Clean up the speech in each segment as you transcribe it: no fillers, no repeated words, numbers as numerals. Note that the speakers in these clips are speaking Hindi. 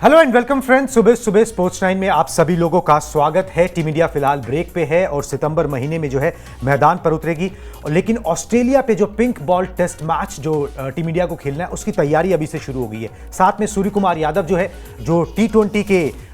हेलो एंड वेलकम फ्रेंड्स, सुबह सुबह स्पोर्ट्स 9 में आप सभी लोगों का स्वागत है। टीम इंडिया फिलहाल ब्रेक पे है और सितंबर महीने में जो है मैदान पर उतरेगी, लेकिन ऑस्ट्रेलिया पे जो पिंक बॉल टेस्ट मैच जो टीम इंडिया को खेलना है उसकी तैयारी अभी से शुरू हो गई है। साथ में सूर्य कुमार यादव जो है, जो T20 के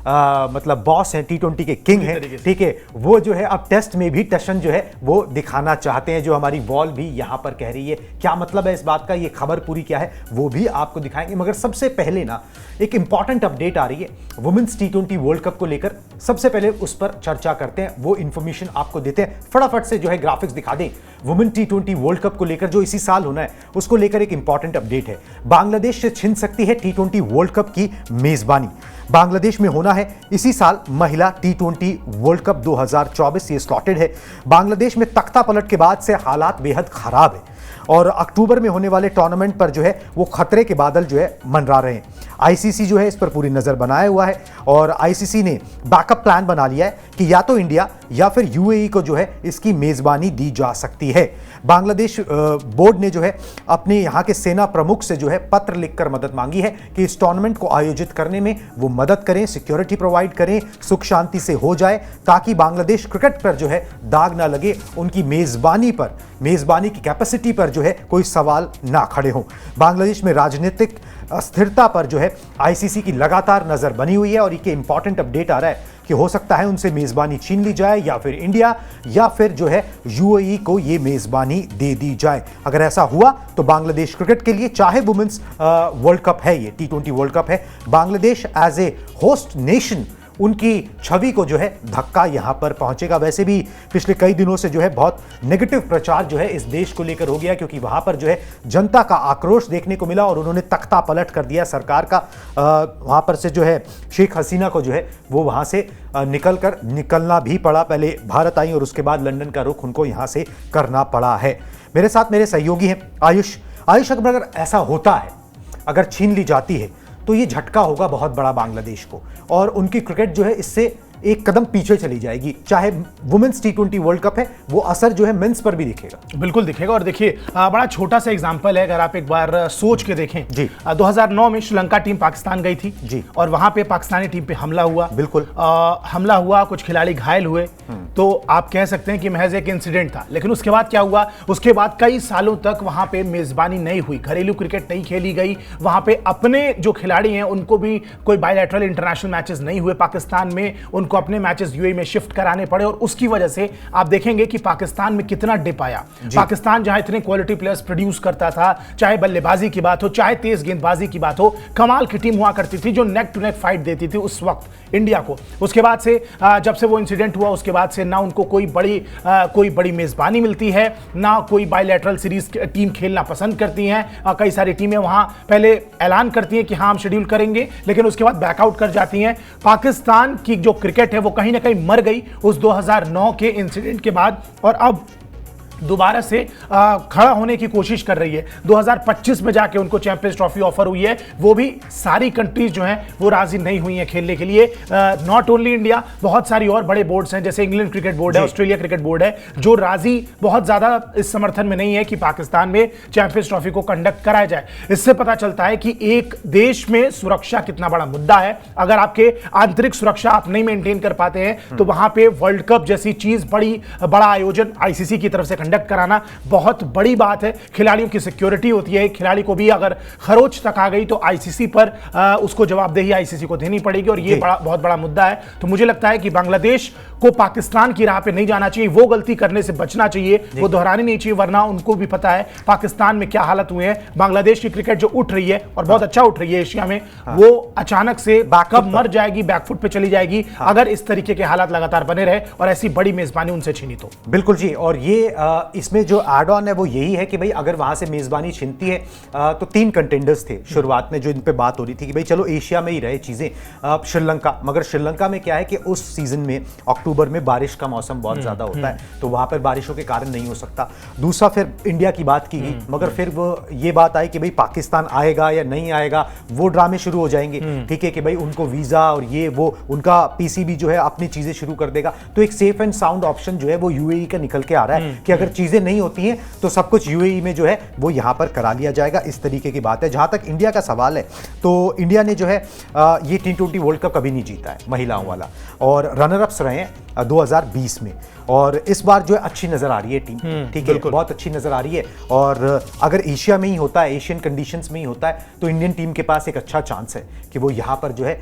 मतलब बॉस हैं, T20 के किंग हैं, ठीक है, वो जो है अब टेस्ट में भी टशन जो है वो दिखाना चाहते हैं, जो हमारी वॉल भी यहाँ पर कह रही है। क्या मतलब है इस बात का, ये खबर पूरी क्या है वो भी आपको दिखाएंगे, मगर सबसे पहले ना एक इंपॉर्टेंट अपडेट आ रही है वुमेन्स T20 वर्ल्ड कप को लेकर। सबसे पहले उस पर चर्चा करते हैं, वो इंफॉर्मेशन आपको देते हैं। फटाफट से जो है ग्राफिक्स दिखा दें। वुमेन T20 वर्ल्ड कप को लेकर जो इसी साल होना है उसको लेकर एक इंपॉर्टेंट अपडेट है। बांग्लादेश से छिन सकती है T20 वर्ल्ड कप की मेजबानी। बांग्लादेश में होना है इसी साल महिला T20 वर्ल्ड कप 2024, ये स्लॉटेड है। बांग्लादेश में तख्ता पलट के बाद से हालात बेहद खराब है और अक्टूबर में होने वाले टूर्नामेंट पर जो है वो खतरे के बादल जो है मंडरा रहे हैं। आईसीसी जो है इस पर पूरी नजर बनाया हुआ है और आईसीसी ने बैकअप प्लान बना लिया है कि या तो इंडिया या फिर यूएई को जो है इसकी मेजबानी दी जा सकती है। बांग्लादेश बोर्ड ने जो है अपने यहाँ के सेना प्रमुख से जो है पत्र लिखकर मदद मांगी है कि इस टूर्नामेंट को आयोजित करने में वो मदद करें, सिक्योरिटी प्रोवाइड करें, सुख शांति से हो जाए, ताकि बांग्लादेश क्रिकेट पर जो है दाग ना लगे, उनकी मेजबानी की कैपेसिटी पर जो है कोई सवाल ना खड़े हों। बांग्लादेश में राजनीतिक अस्थिरता पर जो है आईसीसी की लगातार नजर बनी हुई है और ये इंपॉर्टेंट अपडेट आ रहा है कि हो सकता है उनसे मेजबानी छीन ली जाए या फिर इंडिया या फिर जो है यूएई को ये मेजबानी दे दी जाए। अगर ऐसा हुआ तो बांग्लादेश क्रिकेट के लिए, चाहे वुमेन्स वर्ल्ड कप है, ये T20 वर्ल्ड कप है, Bangladesh as a host nation उनकी छवि को जो है धक्का यहां पर पहुंचेगा। वैसे भी पिछले कई दिनों से जो है बहुत नेगेटिव प्रचार जो है इस देश को लेकर हो गया, क्योंकि वहां पर जो है जनता का आक्रोश देखने को मिला और उन्होंने तख्ता पलट कर दिया सरकार का। वहां पर से जो है शेख हसीना को जो है वो वहां से निकलना भी पड़ा। पहले भारत आई और उसके बाद लंदन का रुख उनको यहां से करना पड़ा है। मेरे साथ मेरे सहयोगी हैं आयुष। अगर ऐसा होता है, अगर छीन ली जाती है, तो ये झटका होगा बहुत बड़ा बांग्लादेश को और उनकी क्रिकेट जो है इससे एक कदम पीछे चली जाएगी। चाहे वुमेन्स T20 वर्ल्ड कप है, वो असर जो है मेंस पर भी दिखेगा। बिल्कुल दिखेगा। और देखिए बड़ा छोटा सा एग्जांपल है, अगर आप एक बार सोच के देखें जी। 2009 में श्रीलंका टीम पाकिस्तान गई थी जी, और वहां पे पाकिस्तानी टीम पे हमला हुआ। बिल्कुल हमला हुआ, कुछ खिलाड़ी घायल हुए, तो आप कह सकते हैं कि महज एक इंसिडेंट था। लेकिन उसके बाद क्या हुआ, उसके बाद कई सालों तक वहां पे मेजबानी नहीं हुई, घरेलू क्रिकेट नहीं खेली गई। वहां पे अपने जो खिलाड़ी हैं उनको भी कोई बायलैटरल इंटरनेशनल मैचेस नहीं हुए पाकिस्तान में, उनको अपने मैचेस यूएई में शिफ्ट कराने पड़े और उसकी वजह से आप देखेंगे कि पाकिस्तान में कितना डिप आया। पाकिस्तान जहां इतने क्वालिटी प्लेयर्स प्रोड्यूस करता था, चाहे बल्लेबाजी की बात हो, चाहे तेज गेंदबाजी की बात हो, कमाल की टीम हुआ करती थी जो नेक टू नेक फाइट देती थी उस वक्त इंडिया को। उसके बाद से जब से वो इंसिडेंट हुआ, उसके बाद से ना उनको कोई बड़ी मेजबानी मिलती है, ना कोई बायलैटरल सीरीज टीम खेलना पसंद करती हैं। कई सारी टीमें वहां पहले ऐलान करती हैं कि हाँ हम शेड्यूल करेंगे, लेकिन उसके बाद बैकआउट कर जाती हैं। पाकिस्तान की जो क्रिकेट है वो कहीं ना कहीं मर गई उस 2009 के इंसिडेंट के बाद, और अब दोबारा से खड़ा होने की कोशिश कर रही है। 2025 में जाके उनको चैंपियंस ट्रॉफी ऑफर हुई है, वो भी सारी कंट्रीज जो हैं वो राजी नहीं हुई हैं खेलने के लिए। नॉट ओनली इंडिया, बहुत सारी और बड़े बोर्ड्स हैं, जैसे इंग्लैंड क्रिकेट बोर्ड है, ऑस्ट्रेलिया क्रिकेट बोर्ड है, जो राजी बहुत ज्यादा इस समर्थन में नहीं है कि पाकिस्तान में चैंपियंस ट्रॉफी को कंडक्ट कराया जाए। इससे पता चलता है कि एक देश में सुरक्षा कितना बड़ा मुद्दा है। अगर आपके आंतरिक सुरक्षा आप नहीं मेंटेन कर पाते हैं तो वहां पे वर्ल्ड कप जैसी चीज, बड़ा आयोजन आईसीसी की तरफ से कंडक्ट कराना बहुत बड़ी बात है। खिलाड़ियों की सिक्योरिटी होती है, खिलाड़ी को भी अगर खरोच तक आ गई तो आईसीसी पर उसको जवाबदेही आईसीसी को देनी पड़ेगी, और ये बहुत बड़ा मुद्दा है। तो मुझे लगता है कि बांग्लादेश को पाकिस्तान की राह पे नहीं जाना चाहिए, वो गलती करने से बचना चाहिए, वो दोहरानी नहीं चाहिए, वरना उनको भी पता है पाकिस्तान में क्या हालत हुए हैं। बांग्लादेश की क्रिकेट जो उठ रही है और बहुत अच्छा उठ रही है एशिया में, वो अचानक से कब मर जाएगी, बैकफुट पे चली जाएगी अगर इस तरीके के हालात लगातार बने रहे और ऐसी बड़ी मेजबानी उनसे छीनी तो। बिल्कुल जी। और ये इसमें जो एड ऑन है वो यही है कि भाई अगर वहां से मेजबानी छिनती है तो 3 कंटेंडर्स थे शुरुआत में जो इन पे बात हो रही थी कि भाई चलो एशिया में ही रहे चीजें, श्रीलंका। मगर श्रीलंका में क्या है कि उस सीजन में अक्टूबर में बारिश का मौसम बहुत ज्यादा होता है, तो वहां पर बारिशों के कारण नहीं हो सकता। दूसरा फिर इंडिया की बात की गई, मगर फिर वो ये बात आई कि भाई पाकिस्तान आएगा या नहीं आएगा, वो ड्रामे शुरू हो जाएंगे, ठीक है, कि भाई उनको वीजा और ये वो, उनका पीसीबी जो है अपनी चीजें शुरू कर देगा। तो एक सेफ एंड साउंड ऑप्शन जो है वो यूएई का निकल के आ रहा है कि अगर चीजें नहीं होती हैं तो सब कुछ यूएई में जो है वो यहां पर करा लिया जाएगा। इस तरीके की बात है। जहां तक इंडिया का सवाल है, तो इंडिया ने जो है ये T20 वर्ल्ड कप कभी नहीं जीता है महिलाओं वाला, और रनर अप्स रहे हैं 2020 में, और इस बार जो है अच्छी नजर आ रही है टीम, ठीक है, बहुत अच्छी नजर आ रही है। और अगर एशिया में ही होता है, एशियन कंडीशंस में ही होता है, तो इंडियन टीम के पास एक अच्छा चांस है कि वो यहाँ पर जो है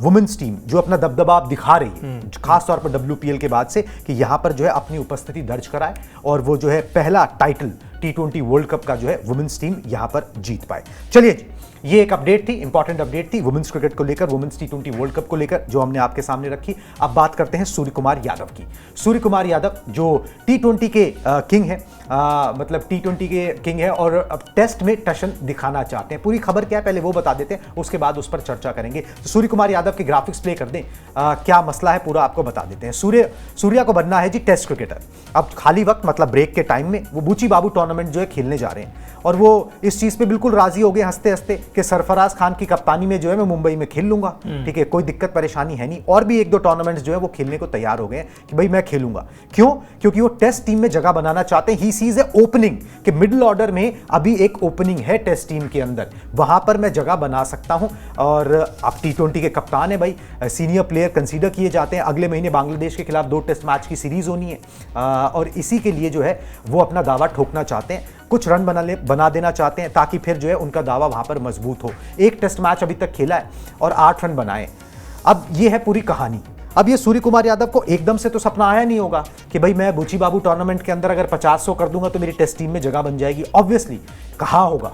वुमेन्स टीम जो अपना दबदबा आप दिखा रही है, खास तौर पर WPL के बाद से, कि यहाँ पर जो है अपनी उपस्थिति दर्ज कराए और वो जो है पहला टाइटल T20 वर्ल्ड कप का जो है वुमेन्स टीम यहाँ पर जीत पाए। चलिए जी, ये एक अपडेट थी, इंपॉर्टेंट अपडेट थी वुमेन्स क्रिकेट को लेकर, वुमेन्स T20 वर्ल्ड कप को लेकर, जो हमने आपके सामने रखी। अब बात करते हैं सूर्य कुमार यादव की। सूर्य कुमार यादव जो T20 के किंग है, मतलब T20 के किंग है, और अब टेस्ट में टशन दिखाना चाहते हैं। पूरी खबर क्या है पहले वो बता देते हैं, उसके बाद उस पर चर्चा करेंगे। तो सूर्य कुमार यादव के ग्राफिक्स प्ले कर दें, क्या मसला है पूरा आपको बता देते हैं। सूर्या को बनना है जी टेस्ट क्रिकेटर। अब खाली वक्त मतलब ब्रेक के टाइम में वो बूची बाबू टूर्नामेंट जो है खेलने जा रहे हैं, और वो इस चीज पे बिल्कुल राजी हो गए हंसते हंसते कि सरफराज खान की कप्तानी में जो है मैं मुंबई में खेल लूंगा, ठीक है, कोई दिक्कत परेशानी है नहीं। और भी एक दो टूर्नामेंट्स जो है वो खेलने को तैयार हो गए कि भाई मैं खेलूंगा। क्यों? क्योंकि वो टेस्ट टीम में जगह बनाना चाहते हैं। ही सीज ए ओपनिंग कि मिडिल ऑर्डर में अभी एक ओपनिंग है टेस्ट टीम के अंदर, वहां पर मैं जगह बना सकता हूं। और आप T20 के कप्तान है भाई, सीनियर प्लेयर कंसीडर किए जाते हैं। अगले महीने बांग्लादेश के खिलाफ 2 टेस्ट मैच की सीरीज होनी है, और इसी के लिए जो है वो अपना दावा ठोकना चाहते हैं, कुछ रन बना देना चाहते हैं, ताकि फिर जो है उनका दावा वहां पर मजबूत हो। एक टेस्ट मैच अभी तक खेला है और 8 रन बनाए। अब ये है पूरी कहानी। अब ये सूर्य कुमार यादव को एकदम से तो सपना आया नहीं होगा कि भाई मैं बुची बाबू टूर्नामेंट के अंदर अगर 50-100 कर दूंगा तो मेरी टेस्ट टीम में जगह बन जाएगी। ऑब्वियसली कहा होगा,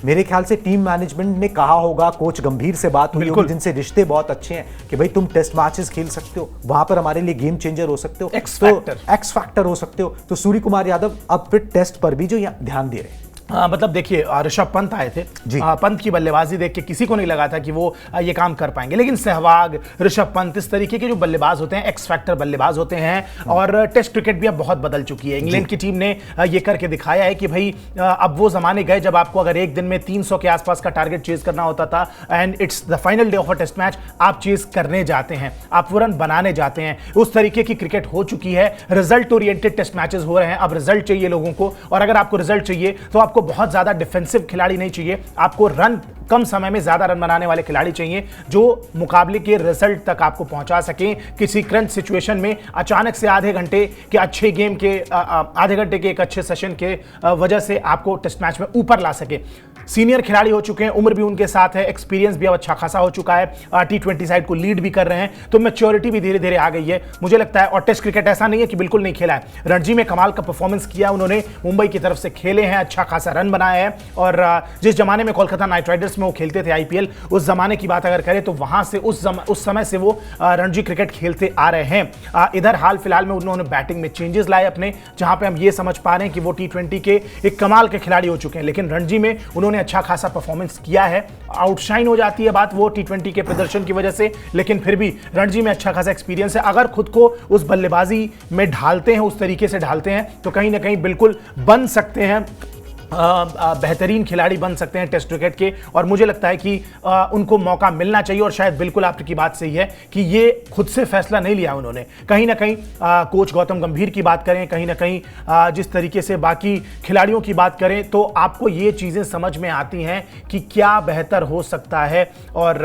मेरे ख्याल से टीम मैनेजमेंट ने कहा होगा, कोच गंभीर से बात हुई होगी, जिनसे रिश्ते बहुत अच्छे हैं, कि भाई तुम टेस्ट मैचेस खेल सकते हो, वहां पर हमारे लिए गेम चेंजर हो सकते हो, एक्स फैक्टर हो सकते हो। तो सूर्य कुमार यादव अब फिर टेस्ट पर भी जो ध्यान दे रहे हैं। मतलब देखिए, ऋषभ पंत आए थे, पंत की बल्लेबाजी देख के किसी को नहीं लगा था कि वो ये काम कर पाएंगे, लेकिन सहवाग, ऋषभ पंत, इस तरीके के जो बल्लेबाज होते हैं, एक्स फैक्टर बल्लेबाज होते हैं। और टेस्ट क्रिकेट भी अब बहुत बदल चुकी है। इंग्लैंड की टीम ने ये करके दिखाया है कि भाई अब वो जमाने गए जब आपको अगर एक दिन में 300 के आसपास का टारगेट चेज करना होता था, and it's the final day of a test match, आप चेज करने जाते हैं, आप वो रन बनाने जाते हैं। उस तरीके की क्रिकेट हो चुकी है। रिजल्ट ओरिएंटेड टेस्ट मैचेस हो रहे हैं। अब रिजल्ट चाहिए लोगों को, और अगर आपको रिजल्ट चाहिए तो आपको बहुत ज्यादा डिफेंसिव खिलाड़ी नहीं चाहिए, आपको रन कम समय में ज्यादा रन बनाने वाले खिलाड़ी चाहिए, जो मुकाबले के रिजल्ट तक आपको पहुंचा सके। किसी क्रंच सिचुएशन में अचानक से आधे घंटे के अच्छे गेम के, आधे घंटे के एक अच्छे सेशन के वजह से आपको टेस्ट मैच में ऊपर ला सके। सीनियर खिलाड़ी हो चुके हैं, उम्र भी उनके साथ है, एक्सपीरियंस भी अब अच्छा खासा हो चुका है, T20 साइड को लीड भी कर रहे हैं, तो मैच्योरिटी भी धीरे धीरे आ गई है मुझे लगता है। और टेस्ट क्रिकेट ऐसा नहीं है कि बिल्कुल नहीं खेला है। रणजी में कमाल का परफॉर्मेंस किया उन्होंने, मुंबई की तरफ से खेले हैं, अच्छा खासा रन बनाया है। और जिस जमाने में कोलकाता नाइट राइडर्स में वो खेलते थे IPL, उस जमाने की बात अगर करें तो वहां से उस समय से वो रणजी क्रिकेट खेलते आ रहे हैं। इधर हाल फिलहाल में उन्होंने बैटिंग में चेंजेस लाए अपने, जहां पे हम ये समझ पा रहे हैं कि वो T20 के एक कमाल के खिलाड़ी हो चुके हैं, लेकिन रणजी में उन्होंने अच्छा खासा परफॉर्मेंस किया है। आउटशाइन हो जाती है बात वो T20 के प्रदर्शन की वजह से, लेकिन फिर भी रणजी में अच्छा खासा एक्सपीरियंस है। अगर खुद को उस बल्लेबाजी में ढालते हैं, उस तरीके से ढालते हैं, तो कहीं ना कहीं बिल्कुल बन सकते हैं, बेहतरीन खिलाड़ी बन सकते हैं टेस्ट क्रिकेट के। और मुझे लगता है कि उनको मौका मिलना चाहिए। और शायद बिल्कुल आपकी बात सही है कि ये खुद से फैसला नहीं लिया उन्होंने, कहीं ना कहीं कोच गौतम गंभीर की बात करें, कहीं ना कहीं जिस तरीके से बाकी खिलाड़ियों की बात करें, तो आपको ये चीज़ें समझ में आती हैं कि क्या बेहतर हो सकता है। और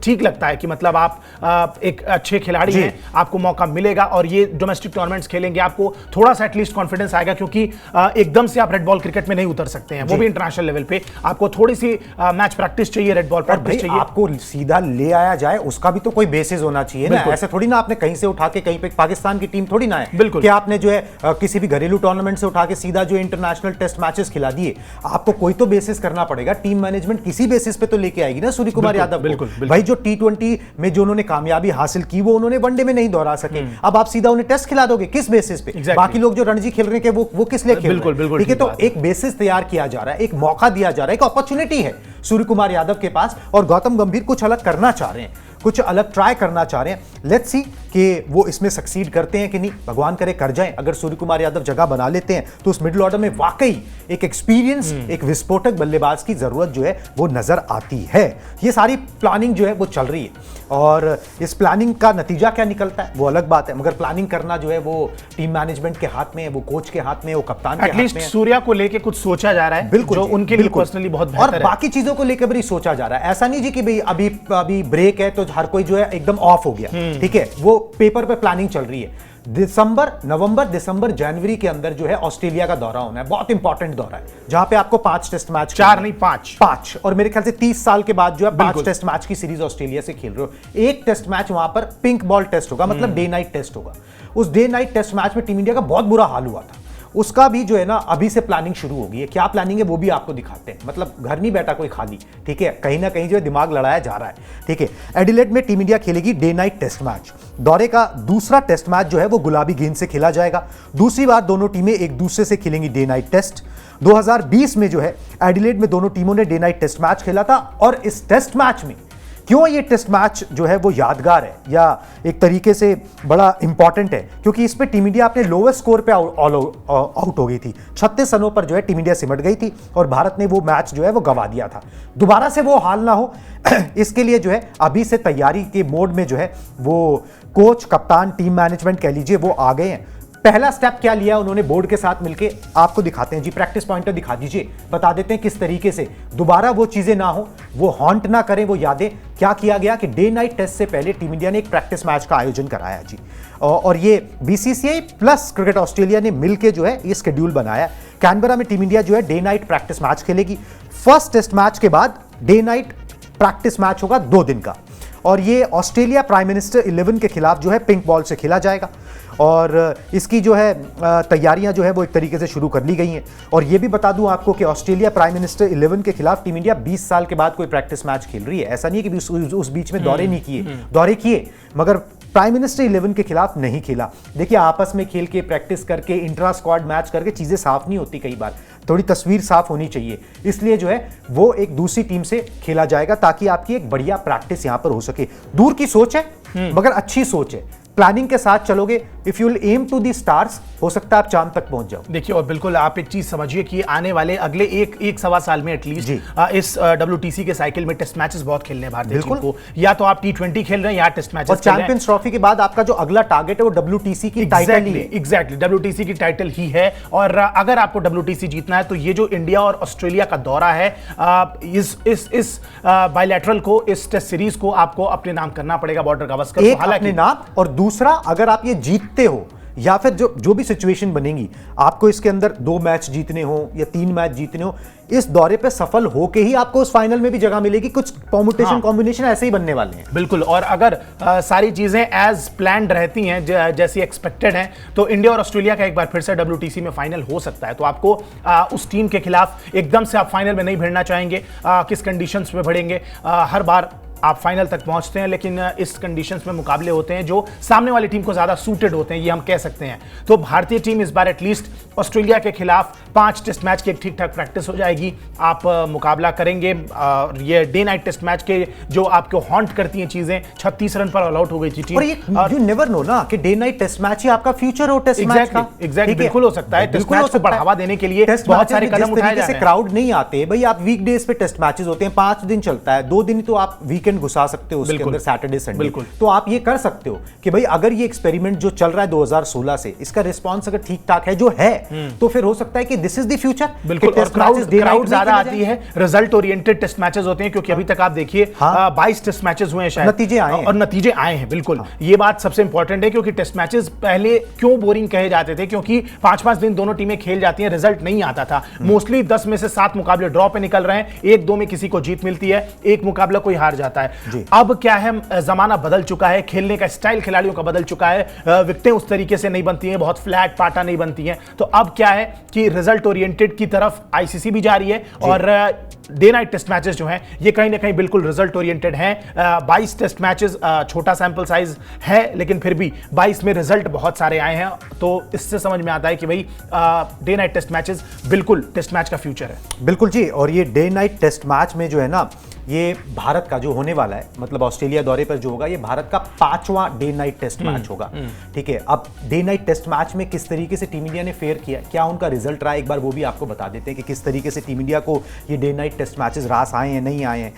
ठीक लगता है कि मतलब आप एक अच्छे खिलाड़ी हैं, आपको मौका मिलेगा, और ये डोमेस्टिक टूर्नामेंट्स खेलेंगे, आपको थोड़ा सा एटलीस्ट कॉन्फिडेंस आएगा, क्योंकि एकदम से आप रेड बॉल क्रिकेट में नहीं उतर सकते हैं, वो भी इंटरनेशनल लेवल पे। आपको थोड़ी सी मैच प्रैक्टिस चाहिए, रेड बॉल प्रैक्टिस चाहिए। आपको सीधा ले आया जाए उसका भी तो कोई बेसिस होना चाहिए ना। ऐसे थोड़ी ना आपने कहीं से उठा के, कहीं पे पाकिस्तान की टीम थोड़ी ना है बिल्कुल कि आपने जो है किसी भी घरेलू टूर्नामेंट से उठा के सीधा जो इंटरनेशनल टेस्ट मैचेस खिला दिए। आपको कोई तो बेसिस करना पड़ेगा। टीम मैनेजमेंट किसी बेसिस पे तो लेके आएगी ना सूर्य कुमार यादव को। भाई जो T20 में जो उन्होंने कामयाबी हासिल की वो उन्होंने वनडे में नहीं दोहरा सके, अब आप सीधा उन्हें टेस्ट खिला दोगे किस बेसिस पे? बाकी लोग जो रणजी खेल रहे हैं वो किस लिए खेल रहे हैं? ठीक है, तो एक बेसिस तैयार किया जा रहा है, एक मौका दिया जा रहा है, एक अपॉर्चुनिटी है सूर्य कुमार यादव के पास, और गौतम गंभीर कुछ अलग करना चाह रहे हैं, कुछ अलग ट्राई करना चाह रहे हैं। लेट्स सी कि वो इसमें सक्सीड करते हैं कि नहीं, भगवान करे कर जाएं। अगर सूर्य कुमार यादव जगह बना लेते हैं तो उस मिडिल ऑर्डर में वाकई एक एक्सपीरियंस, एक विस्फोटक बल्लेबाज की जरूरत जो है वो नजर आती है। ये सारी प्लानिंग जो है वो चल रही है और इस प्लानिंग का नतीजा क्या निकलता है वो अलग बात है, मगर प्लानिंग करना जो है वो टीम मैनेजमेंट के हाथ में है, वो कोच के हाथ में है, वो कप्तान के हाथ में है। सूर्या को लेके कुछ सोचा जा रहा है, बिल्कुल, जो उनके लिए पर्सनली बहुत बेहतर है। और बाकी चीजों को लेकर भी सोचा जा रहा है। ऐसा नहीं जी कि भाई अभी ब्रेक है तो हर कोई जो है एकदम ऑफ हो गया, ठीक है, वो पेपर पे प्लानिंग चल रही है। नवंबर, दिसंबर, जनवरी के अंदर जो है ऑस्ट्रेलिया का दौरा होना है, बहुत इंपॉर्टेंट दौरा है, जहां पे आपको 5 टेस्ट मैच, 4 नहीं 5, और मेरे ख्याल से 30 साल के बाद जो है 5 टेस्ट मैच की सीरीज ऑस्ट्रेलिया से खेल रहे हो। एक टेस्ट मैच वहां पर पिंक बॉल टेस्ट होगा, मतलब डे नाइट टेस्ट होगा। उस डे नाइट टेस्ट मैच में टीम इंडिया का बहुत बुरा हाल हुआ था, उसका भी जो है ना अभी से प्लानिंग शुरू हो गई है। क्या प्लानिंग है वो भी आपको दिखाते हैं, मतलब घर नहीं बैठा कोई खाली, ठीक है, कहीं ना कहीं जो है दिमाग लड़ाया जा रहा है, ठीक है। एडिलेड में टीम इंडिया खेलेगी डे नाइट टेस्ट मैच। दौरे का दूसरा टेस्ट मैच जो है वो गुलाबी गेंद से खेला जाएगा। दूसरी बार दोनों टीमें एक दूसरे से खेलेंगी डे नाइट टेस्ट। 2020 में जो है एडिलेड में दोनों टीमों ने डे नाइट टेस्ट मैच खेला था, और इस टेस्ट मैच में क्यों ये टेस्ट मैच जो है वो यादगार है या एक तरीके से बड़ा इंपॉर्टेंट है, क्योंकि इस पे टीम इंडिया अपने लोवेस्ट स्कोर पे आउट हो गई थी। 36 रनों पर जो है टीम इंडिया सिमट गई थी और भारत ने वो मैच जो है वो गंवा दिया था। दोबारा से वो हाल ना हो इसके लिए जो है अभी से तैयारी के मोड में जो है वो कोच, कप्तान, टीम मैनेजमेंट कह लीजिए वो आ गए हैं। पहला स्टेप क्या लिया उन्होंने बोर्ड के साथ मिलके, आपको दिखाते हैं जी, प्रैक्टिस पॉइंटर दिखा दीजिए, बता देते हैं किस तरीके से दोबारा वो चीजें ना हो, वो हॉन्ट ना करें वो यादें। क्या किया गया कि डे नाइट टेस्ट से पहले टीम इंडिया ने एक प्रैक्टिस मैच का आयोजन कराया जी, और ये बीसीसीआई प्लस क्रिकेट ऑस्ट्रेलिया ने मिलकर जो है ये शेड्यूल बनाया। कैनबरा में टीम इंडिया जो है डे नाइट प्रैक्टिस मैच खेलेगी। फर्स्ट टेस्ट मैच के बाद डे नाइट प्रैक्टिस मैच होगा 2 दिन का, और ये ऑस्ट्रेलिया प्राइम मिनिस्टर 11 के खिलाफ जो है पिंक बॉल से खेला जाएगा, और इसकी जो है तैयारियां जो है वो एक तरीके से शुरू कर ली गई हैं। और ये भी बता दूं आपको कि ऑस्ट्रेलिया प्राइम मिनिस्टर 11 के खिलाफ टीम इंडिया 20 साल के बाद कोई प्रैक्टिस मैच खेल रही है। ऐसा नहीं है कि उस बीच में दौरे नहीं किए, दौरे किए, मगर प्राइम मिनिस्टर 11 के खिलाफ नहीं खेला। देखिए, आपस में खेल के, प्रैक्टिस करके, इंट्रा स्क्वाड मैच करके चीजें साफ नहीं होती, कई बार थोड़ी तस्वीर साफ होनी चाहिए, इसलिए जो है वो एक दूसरी टीम से खेला जाएगा ताकि आपकी एक बढ़िया प्रैक्टिस यहां पर हो सके। दूर की सोच है मगर अच्छी सोच है, प्लानिंग के साथ चलोगे, if you will aim to the stars, हो सकता है आप चांद तक पहुंच जाओ। देखिए, और बिल्कुल आप एक चीज समझिए कि आने वाले अगले एक सवा साल में एटलीस्ट इस WTC के साइकिल में टेस्ट मैचेस बहुत खेलने हैं भारतीय टीम को। या तो आप T20 खेल रहे हैं या टेस्ट मैचेस, और चैंपियंस ट्रॉफी के बाद आपका जो अगला टारगेट है वो WTC की टाइटल ही है। एग्जैक्टली, WTC की टाइटल ही है। और अगर आपको WTC जीतना है तो ये जो इंडिया और ऑस्ट्रेलिया का दौरा है, इस बायलैटरल को, इस टेस्ट सीरीज को आपको अपने नाम करना पड़ेगा बॉर्डर गावस्कर। एक अपने नाम, और दूसरा अगर आप ये जीतते हो या फिर जो भी सिचुएशन बनेगी, आपको इसके अंदर 2 मैच जीतने हो या 3 मैच जीतने हो, इस दौरे पे सफल होके ही आपको उस फाइनल में भी जगह मिलेगी। कुछ परम्यूटेशन कॉम्बिनेशन ऐसे ही बनने वाले हैं। बिल्कुल, और अगर सारी चीजें एज प्लान्ड रहती हैं, जैसी एक्सपेक्टेड हैं, तो इंडिया और ऑस्ट्रेलिया का एक बार फिर से WTC में फाइनल हो सकता है। तो आपको उस टीम के खिलाफ एकदम से आप फाइनल में नहीं भिड़ना चाहेंगे। किस कंडीशंस में भिड़ेंगे? हर बार आप फाइनल तक पहुंचते हैं, लेकिन इस कंडीशंस में मुकाबले होते हैं जो सामने वाली टीम को ज्यादा सूटेड होते हैं, ये हम कह सकते हैं। तो भारतीय टीम इस बार एटलीस्ट ऑस्ट्रेलिया के खिलाफ 5 टेस्ट मैच की एक ठीक ठाक प्रैक्टिस हो जाएगी। आप मुकाबला करेंगे। ये डे नाइट टेस्ट मैच के जो आपको हॉन्ट करती हैं चीजें, 36 रन पर ऑल आउट हो गई थी टीम। और यू नेवर नो ना कि डे नाइट टेस्ट मैच ही आपका फ्यूचर हो टेस्ट मैच का। एग्जैक्टली, बिल्कुल हो सकता है। टेस्ट मैच को बढ़ावा देने के लिए बहुत सारे कदम उठाए जा रहे हैं। क्राउड नहीं आते भाई, आप वीकडेज पे टेस्ट मैचेस होते हैं, 5 दिन चलता है, 2 दिन तो आप वीकेंड घुसा सकते हो उसके अंदर, सैटरडे संडे। तो आप ये कर सकते हो कि भाई अगर ये एक्सपेरिमेंट जो चल रहा है 2016 से, इसका रिस्पांस अगर ठीक ठाक है जो है, तो फिर हो सकता है कि दिस इज द फ्यूचर। बिल्कुल, और क्राउड ज्यादा आती है, रिजल्ट ओरिएंटेड टेस्ट मैचेस होते हैं, क्योंकि अभी तक आप देखिए 22 टेस्ट मैचेस हुए हैं शायद, नतीजे आए हैं, और नतीजे आए हैं। बिल्कुल, ये बात सबसे इंपॉर्टेंट है, क्योंकि टेस्ट मैचेस पहले क्यों बोरिंग कहे जाते थे, क्योंकि 5-5 दिन दोनों टीमें खेल जाती हैं, रिजल्ट नहीं आता था। मोस्टली 10 में से 7 मुकाबले ड्रॉ पे निकल रहे हैं, 1-2 में किसी को जीत मिलती है, एक मुकाबला कोई हार जाता है। अब क्या है, जमाना बदल चुका है, खेलने का स्टाइल खिलाड़ियों का बदल चुका है, विकेटें उस तरीके से नहीं बनती हैं, बहुत फ्लैट पाटा नहीं बनती हैं। तो अब क्या है कि रिजल्ट ओरिएंटेड की तरफ ICC भी जा रही है, और डे नाइट टेस्ट मैचेस जो हैं ये कहीं ना कहीं बिल्कुल रिजल्ट ओरिएंटेड हैं। 22 टेस्ट मैचेस, छोटा सैंपल साइज है, लेकिन फिर भी 22 में रिजल्ट बहुत सारे आए हैं। तो इससे समझ में आता है कि भाई डे नाइट टेस्ट मैचेस बिल्कुल टेस्ट मैच का फ्यूचर है। बिल्कुल जी, और ये डे नाइट टेस्ट मैच में जो है ना, ये भारत का जो होने वाला है, मतलब ऑस्ट्रेलिया दौरे पर जो होगा, ये भारत का 5वां डे नाइट टेस्ट मैच होगा। ठीक है, अब डे नाइट टेस्ट मैच में किस तरीके से टीम इंडिया ने फेयर किया, क्या उनका रिजल्ट रहा, एक बार वो भी आपको बता देते हैं कि किस तरीके से टीम इंडिया को ये डे नाइट टेस्ट मैचेस रास आए हैं नहीं आए हैं।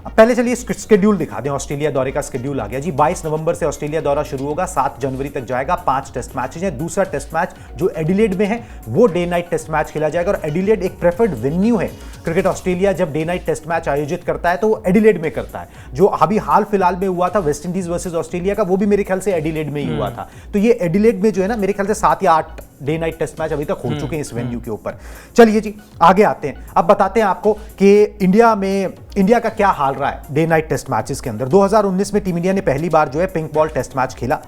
पहले चलिए स्केड्यूल दिखा दें। ऑस्ट्रेलिया दौरे का स्केड्यूल आ गया जी। 22 नवंबर से ऑस्ट्रेलिया दौरा शुरू होगा, 7 जनवरी तक जाएगा। 5 टेस्ट मैचेज हैं। दूसरा टेस्ट मैच जो एडिलेड में है वो डे नाइट टेस्ट मैच खेला जाएगा, और एडिलेड एक प्रेफर्ड वेन्यू है। क्रिकेट ऑस्ट्रेलिया जब डे नाइट टेस्ट मैच आयोजित करता है तो वो एडिलेड में करता है। जो अभी हाल फिलहाल में हुआ था वेस्ट इंडीज वर्सेस ऑस्ट्रेलिया का, वो भी मेरे ख्याल से एडिलेड में ही हुआ था। तो ये एडिलेड में जो है ना, मेरे ख्याल से 7 या 8 डे नाइट टेस्ट मैच अभी तक हो चुके हैं इस वेन्यू के ऊपर। चलिए जी आगे आते हैं। अब बताते हैं आपको कि इंडिया का क्या हाल रहा है डे नाइट टेस्ट मैचेस के अंदर। 2019 में टीम इंडिया ने पहली बार जो है पिंक बॉल टेस्ट मैच खेला।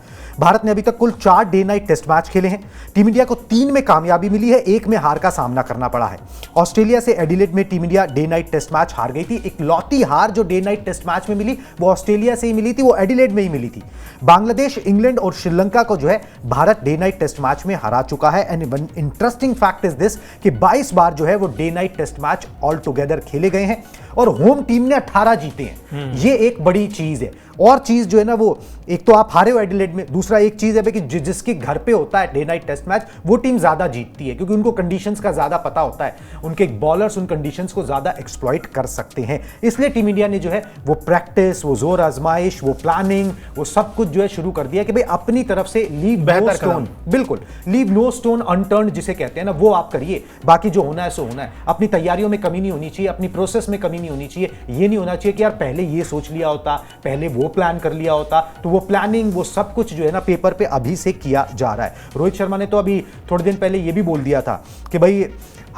भारत ने अभी तक कुल 4 डे नाइट टेस्ट मैच खेले हैं। टीम इंडिया को 3 में कामयाबी मिली है, 1 में हार का सामना करना पड़ा है। ऑस्ट्रेलिया से एडिलेड में team India day night test match हार गई थी। इकलौती हार जो डे नाइट टेस्ट मैच में मिली वो ऑस्ट्रेलिया से ही मिली थी, वो एडिलेड में ही मिली थी। बांग्लादेश, इंग्लैंड और श्रीलंका को जो है Bharat day night test match में हरा चुका है। And interesting fact is this कि 22 बार जो है वो day night test match all together खेले गए हैं और होम टीम ने 18 जीते हैं। ये एक बड़ी चीज है। और चीज जो है ना, वो एक तो आप हारे हो एडिलेड में, दूसरा एक चीज है कि जिसके घर पे होता है डे नाइट टेस्ट मैच वो टीम ज्यादा जीतती है, क्योंकि उनको कंडीशंस का ज्यादा पता होता है। उनके बॉलर्स उन कंडीशंस को ज्यादा एक्सप्लॉइट कर सकते हैं। इसलिए टीम इंडिया ने जो है वो प्रैक्टिस, वो जोर आजमाइश, वो प्लानिंग, वो सब कुछ जो है शुरू कर दिया कि भाई अपनी तरफ से लीव नो स्टोन, बिल्कुल लीव नो स्टोन अनटर्न्ड जिसे कहते हैं ना, वो आप करिए। बाकी जो होना है सो होना है। अपनी तैयारियों में कमी नहीं होनी चाहिए, अपनी प्रोसेस में कमी नहीं होनी चाहिए। ये नहीं होना चाहिए कि यार पहले ये सोच लिया होता, पहले वो प्लान कर लिया होता। तो वो प्लानिंग, वो सब कुछ जो है ना पेपर पे अभी से किया जा रहा है। रोहित शर्मा ने तो अभी थोड़े दिन पहले ये भी बोल दिया था कि भाई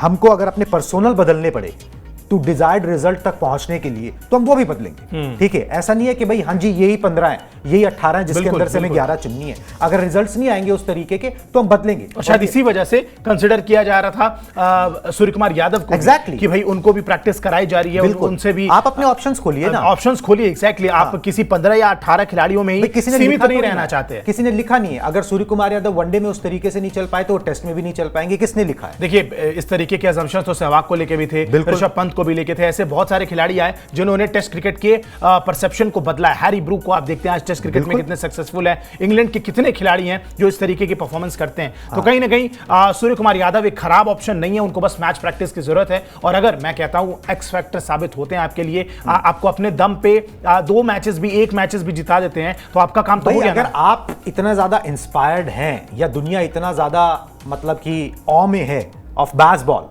हमको अगर अपने पर्सोनल बदलने पड़े टू डिजायर्ड रिजल्ट तक पहुंचने के लिए तो हम वो भी बदलेंगे। ठीक है, ऐसा नहीं है कि भाई हाँ जी यही 15 है, यही 18 है जिसके अंदर से हमें 11 चुननी है। अगर रिजल्ट्स नहीं आएंगे उस तरीके के तो हम बदलेंगे। और शायद इसी वजह से कंसिडर किया जा रहा था सूर्य कुमार यादव को एग्जैक्टली कि भाई उनको भी प्रैक्टिस कराई जा रही है, उनसे भी आप अपने ऑप्शंस खोलिए ना, ऑप्शंस खोलिए। एग्जैक्टली, आप किसी 15 या 18 खिलाड़ियों में ही सीमित नहीं रहना चाहते हैं। किसी ने लिखा नहीं है। अगर सूर्य कुमार यादव वनडे में उस तरीके से नहीं चल पाए तो टेस्ट में भी नहीं चल पाएंगे। किसने लिखा है? देखिए, इस तरीके के असम्पशंस तो सहवाग को लेके भी थे, ऋषभ पंत को भी लेके थे। ऐसे बहुत सारे खिलाड़ी आए जिन्होंने टेस्ट क्रिकेट के परसेप्शन को बदला है। हैरी ब्रूक को आप देखते हैं आज टेस्ट क्रिकेट में कितने सक्सेसफुल है। इंग्लैंड के कितने खिलाड़ी हैं जो इस तरीके की परफॉर्मेंस करते हैं। तो कहीं ना कहीं सूर्य कुमार यादव एक खराब ऑप्शन नहीं है, उनको बस मैच प्रैक्टिस की जरूरत है। और अगर मैं कहता हूं एक्स फैक्टर साबित होते हैं आपके लिए, आपको अपने दम पे 2 मैचेस भी, 1 मैचेस भी जिता देते हैं तो आपका काम तो हो गया। अगर आप इतना ज्यादा इंस्पायर्ड हैं या दुनिया इतना ज्यादा मतलब कि ऑ में है ऑफ बेसबॉल,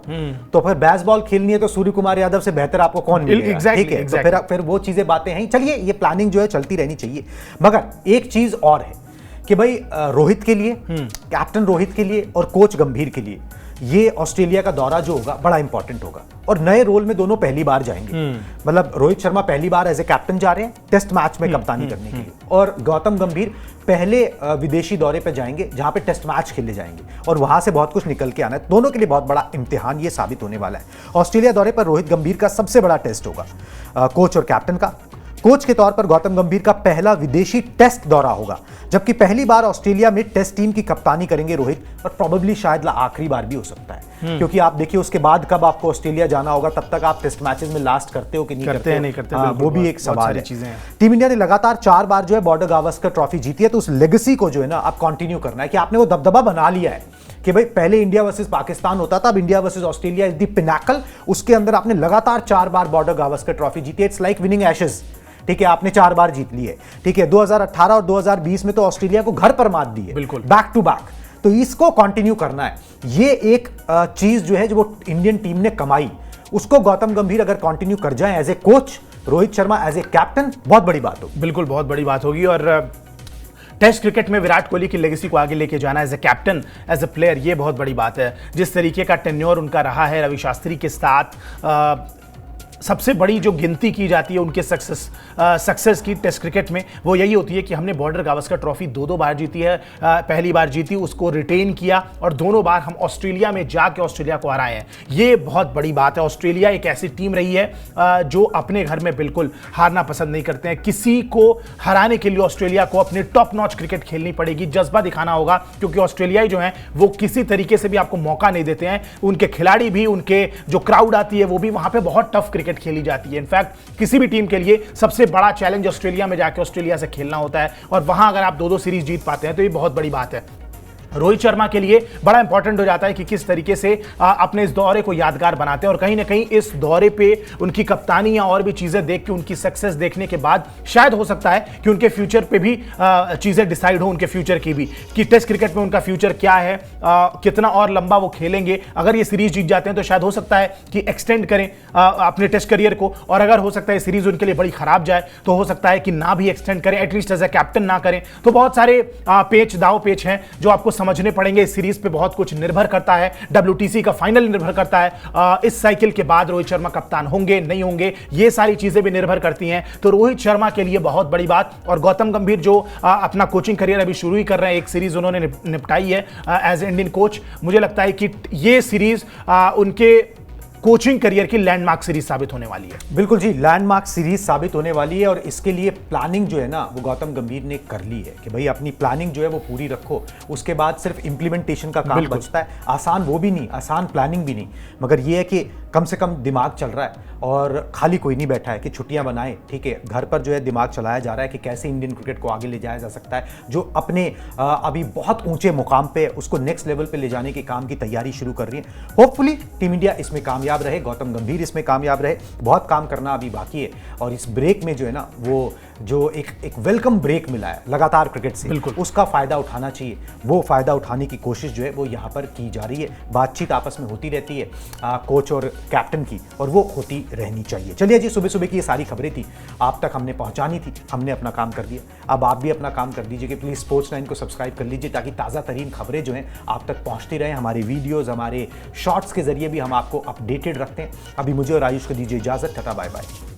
तो फिर बेसबॉल खेलनी है तो सूर्य कुमार यादव से बेहतर आपको कौन मिलेगा? ठीक है, तो फिर वो चीजें बातें हैं। चलिए, ये प्लानिंग जो है चलती रहनी चाहिए। मगर एक चीज और है कि भाई रोहित के लिए, कैप्टन रोहित के लिए और कोच गंभीर के लिए ये ऑस्ट्रेलिया का दौरा जो होगा बड़ा इंपॉर्टेंट होगा। और नए रोल में दोनों पहली बार जाएंगे। मतलब रोहित शर्मा पहली बार एज ए कैप्टन जा रहे हैं टेस्ट मैच में कप्तानी करने के लिए, और गौतम गंभीर पहले विदेशी दौरे पर जाएंगे जहां पे टेस्ट मैच खेले जाएंगे और वहां से बहुत कुछ निकल के आना है। दोनों के लिए बहुत बड़ा इम्तिहान ये साबित होने वाला है। ऑस्ट्रेलिया दौरे पर रोहित गंभीर का सबसे बड़ा टेस्ट होगा कोच और कैप्टन का। कोच के तौर पर गौतम गंभीर का पहला विदेशी टेस्ट दौरा होगा, जबकि पहली बार ऑस्ट्रेलिया में टेस्ट टीम की कप्तानी करेंगे रोहित, और प्रोबेबली शायद आखिरी बार भी हो सकता है। क्योंकि आप देखिए उसके बाद कब आपको ऑस्ट्रेलिया जाना होगा, तब तक आप टेस्ट मैचेस में लास्ट करते हो कि नहीं करते? नहीं करते, वो भी एक सवाल है। टीम इंडिया ने लगातार 4 बार जो है बॉर्डर गावस्कर ट्रॉफी जीती है, तो उस लेगेसी को जो है ना आप कंटिन्यू करना है कि आपने वो दबदबा बना लिया है कि भाई पहले इंडिया वर्सेस पाकिस्तान होता था, अब India versus Australia is the Pinnacle. उसके अंदर आपने लगातार 4 बार बॉर्डर गावस्कर ट्रॉफी जीती है। It's like winning Ashes. ठीक है, आपने 4 बार जीत ली है। ठीक है, 2018 और 2020 में तो ऑस्ट्रेलिया को घर पर मात दी है, बिल्कुल बैक टू बैक। तो इसको कंटिन्यू करना है। ये एक चीज जो है जो वो इंडियन टीम ने कमाई, उसको गौतम गंभीर अगर कंटिन्यू कर जाए as a coach, Rohit Sharma as a captain, बहुत बड़ी बात होगी। बिल्कुल बहुत बड़ी बात होगी। और टेस्ट क्रिकेट में विराट कोहली की लेगेसी को आगे लेके जाना as a captain, as a player, ये बहुत बड़ी बात है। जिस तरीके का टेन्योर उनका रहा है रवि शास्त्री के साथ, सबसे बड़ी जो गिनती की जाती है उनके सक्सेस की टेस्ट क्रिकेट में, वो यही होती है कि हमने बॉर्डर गावस्कर ट्रॉफी 2 बार जीती है। पहली बार जीती, उसको रिटेन किया, और दोनों बार हम ऑस्ट्रेलिया में जाके ऑस्ट्रेलिया को हराए हैं। ये बहुत बड़ी बात है। ऑस्ट्रेलिया एक ऐसी टीम रही है जो अपने घर में बिल्कुल हारना पसंद नहीं करते हैं। किसी को हराने के लिए ऑस्ट्रेलिया को अपने टॉप नॉच क्रिकेट खेलनी पड़ेगी, जज्बा दिखाना होगा, क्योंकि ऑस्ट्रेलियाई जो हैं वो किसी तरीके से भी आपको मौका नहीं देते हैं। उनके खिलाड़ी भी, उनके जो क्राउड आती है वो भी वहां पर बहुत टफ क्रिकेट क्रिकेट खेली जाती है। इनफैक्ट किसी भी टीम के लिए सबसे बड़ा चैलेंज ऑस्ट्रेलिया में जाके ऑस्ट्रेलिया से खेलना होता है, और वहां अगर आप 2-2 सीरीज जीत पाते हैं तो ये बहुत बड़ी बात है। रोहित शर्मा के लिए बड़ा इंपॉर्टेंट हो जाता है कि किस तरीके से अपने इस दौरे को यादगार बनाते हैं, और कहीं ना कहीं इस दौरे पे उनकी कप्तानी या और भी चीजें देख के, उनकी सक्सेस देखने के बाद शायद हो सकता है कि उनके फ्यूचर पे भी चीजें डिसाइड हो, उनके फ्यूचर की भी, कि टेस्ट क्रिकेट में उनका फ्यूचर क्या है, कितना और लंबा वो खेलेंगे। अगर ये सीरीज जीत जाते हैं तो शायद हो सकता है कि एक्सटेंड करें अपने टेस्ट करियर को, और अगर हो सकता है सीरीज उनके लिए बड़ी खराब जाए तो हो सकता है कि ना भी एक्सटेंड करें, एटलीस्ट एज ए कैप्टन ना करें। तो बहुत सारे दाव पेच हैं जो आपको समझने पड़ेंगे। इस सीरीज पे बहुत कुछ निर्भर करता है, WTC का फाइनल निर्भर करता है, इस साइकिल के बाद रोहित शर्मा कप्तान होंगे नहीं होंगे, ये सारी चीजें भी निर्भर करती हैं। तो रोहित शर्मा के लिए बहुत बड़ी बात, और गौतम गंभीर जो अपना कोचिंग करियर अभी शुरू ही कर रहे हैं, एक सीरीज उन्होंने निपटाई है एज इंडियन कोच। मुझे लगता है कि ये सीरीज उनके कोचिंग करियर की लैंडमार्क सीरीज साबित होने वाली है। बिल्कुल जी, लैंडमार्क सीरीज साबित होने वाली है, और इसके लिए प्लानिंग जो है ना वो गौतम गंभीर ने कर ली है कि भाई अपनी प्लानिंग जो है वो पूरी रखो, उसके बाद सिर्फ इंप्लीमेंटेशन का काम बचता है। आसान वो भी नहीं, आसान प्लानिंग भी नहीं, मगर ये है कि कम से कम दिमाग चल रहा है और खाली कोई नहीं बैठा है कि छुट्टियां बनाए। ठीक है, घर पर जो है दिमाग चलाया जा रहा है कि कैसे इंडियन क्रिकेट को आगे ले जाया जा सकता है, जो अपने अभी बहुत ऊंचे मुकाम पे उसको नेक्स्ट लेवल पे ले जाने के काम की तैयारी शुरू कर रही है। होपफुली टीम इंडिया इसमें कामयाब रहे, गौतम गंभीर इसमें कामयाब रहे। बहुत काम करना अभी बाकी है, और इस ब्रेक में जो है ना वो जो एक वेलकम ब्रेक मिला है लगातार क्रिकेट से, बिल्कुल उसका फायदा उठाना चाहिए। वो फायदा उठाने की कोशिश जो है वो यहाँ पर की जा रही है। बातचीत आपस में होती रहती है कोच और कैप्टन की, और वो होती रहनी चाहिए। चलिए जी, सुबह सुबह की ये सारी खबरें थी, आप तक हमने पहुंचानी थी, हमने अपना काम कर दिया। अब आप भी अपना काम कर दीजिए कि प्लीज़ स्पोर्ट्स 9 को सब्सक्राइब कर लीजिए, ताकि ताज़ा तरीन खबरें जो हैं आप तक पहुंचती रहें। हमारे वीडियोज़, हमारे शॉर्ट्स के जरिए भी हम आपको अपडेटेड रखते हैं। अभी मुझे और आयुष को दीजिए इजाज़त। Tata bye bye.